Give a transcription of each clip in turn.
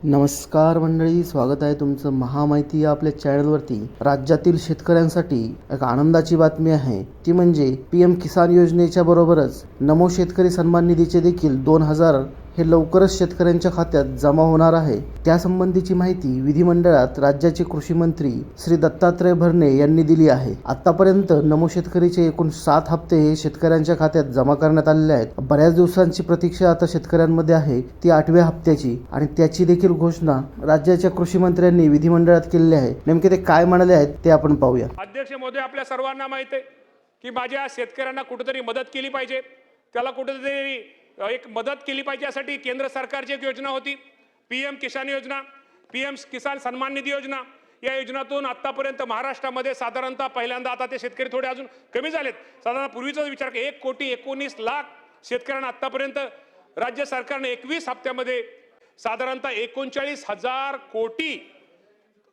नमस्कार मंडळी, स्वागत आहे तुमचं महामाहिती या आपल्या चॅनलवरती। राज्यातील शेतकऱ्यांसाठी एक आनंदाची बातमी आहे, ती म्हणजे पीएम किसान योजनेच्या बरोबरच नमो शेतकरी सन्मान निधीचे देखील 2000 हे लवकरच शेतकऱ्यांच्या खात्यात जमा होणार आहे। त्यासंबंधीची माहिती विधिमंडळात राज्याचे कृषी मंत्री श्री दत्तात्रय भरणे यांनी दिली आहे। आतापर्यंत नमो शेतकरीचे एकूण 7 हप्ते हे शेतकऱ्यांच्या खात्यात जमा करण्यात आलेले आहेत। बऱ्याच दिवसांची प्रतीक्षा आता शेतकऱ्यांमध्ये आहे, ती 8व्या हप्त्याची, आणि त्याची देखील घोषणा राज्याच्या कृषी मंत्र्यांनी विधिमंडळात केली आहे। नेमके ते काय म्हणाले आहेत ते आपण पाहूया। अध्यक्ष महोदय, आपल्या सर्वांना माहित आहे की माझ्या शेतकऱ्यांना कुठेतरी मदत केली पाहिजे, त्याला कुठेतरी एक मदत केली पाहिजे। यासाठी केंद्र सरकारची एक योजना होती, पीएम किसान योजना, पीएम किसान सन्मान निधी योजना। या योजनेतून आतापर्यंत महाराष्ट्रामध्ये साधारणतः पहिल्यांदा, आता ते शेतकरी थोडे अजून कमी झालेत, साधारण पूर्वीचा विचार 1,19,00,000 शेतकऱ्यांना आतापर्यंत राज्य सरकारने 21 हप्त्यामध्ये साधारणतः 39,000 कोटी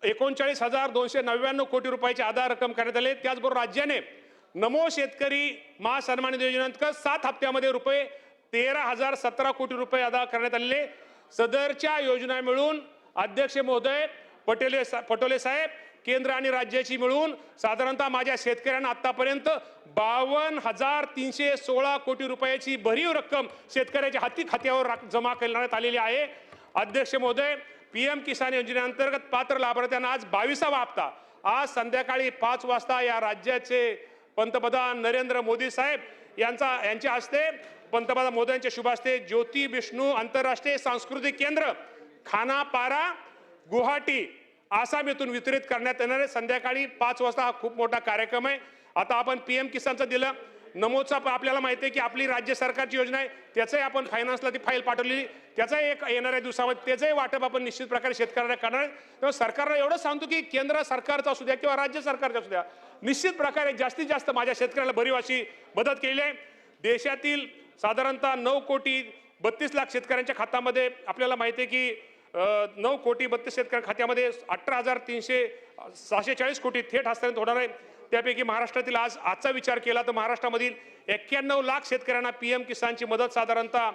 39,299 कोटी रुपयाची आधार रक्कम करण्यात आले। त्याचबरोबर राज्याने नमो शेतकरी महासन्मान निधी योजनेअंतर्गत 7 हप्त्यामध्ये रुपये 13,017 कोटी रुपये अदा करण्यात आलेले। सदरच्या योजना मिळून अध्यक्ष महोदय पटोले साहेब, केंद्र आणि राज्याची मिळून साधारणतः माझ्या शेतकऱ्यांना आतापर्यंत 52,316 कोटी रुपयाची भरीव रक्कम शेतकऱ्याच्या खात्यावर जमा करण्यात आलेली आहे। अध्यक्ष महोदय, पीएम किसान योजनेअंतर्गत पात्र लाभार्थ्यांना आज 22वा हप्ता आज संध्याकाळी 5 वाजता या राज्याचे पंतप्रधान नरेंद्र मोदी साहेब यांच्या हस्ते, पंतप्रधान मोदींच्या शुभ हस्ते ज्योती विष्णू आंतरराष्ट्रीय सांस्कृतिक केंद्र, खानापारा, गुवाहाटी, आसाम येथून वितरित करण्यात येणार आहे। संध्याकाळी 5 वाजता हा खूप मोठा कार्यक्रम आहे। आता आपण पीएम किसानचं दिलं, नमोचा आपल्याला माहिती आहे की आपली राज्य सरकारची योजना आहे, त्याचंही आपण फायनान्सला ती फाईल पाठवलेली, त्याचंही एक येणाऱ्या दिवसामध्ये त्याचंही वाटप आपण निश्चित प्रकारे शेतकऱ्यांना करणार आहे। तेव्हा सरकारला एवढं सांगतो की केंद्र सरकारचा असू द्या किंवा राज्य सरकारचा असू द्या, निश्चित प्रकारे जास्तीत जास्त माझ्या शेतकऱ्याला भरीव अशी मदत केली आहे। देशातील साधारणतः 9,32,00,000 शेतकऱ्यांच्या खात्यामध्ये आपल्याला माहिती आहे की 9,32,00,000 शेतकऱ्यांच्या खात्यामध्ये 18,640 कोटी थेट हस्तांतरित होणार आहे। त्यापैकी महाराष्ट्रातील आजचा विचार केला तर महाराष्ट्रामधील 91 लाख शेतकऱ्यांना पीएम किसानची मदत साधारणतः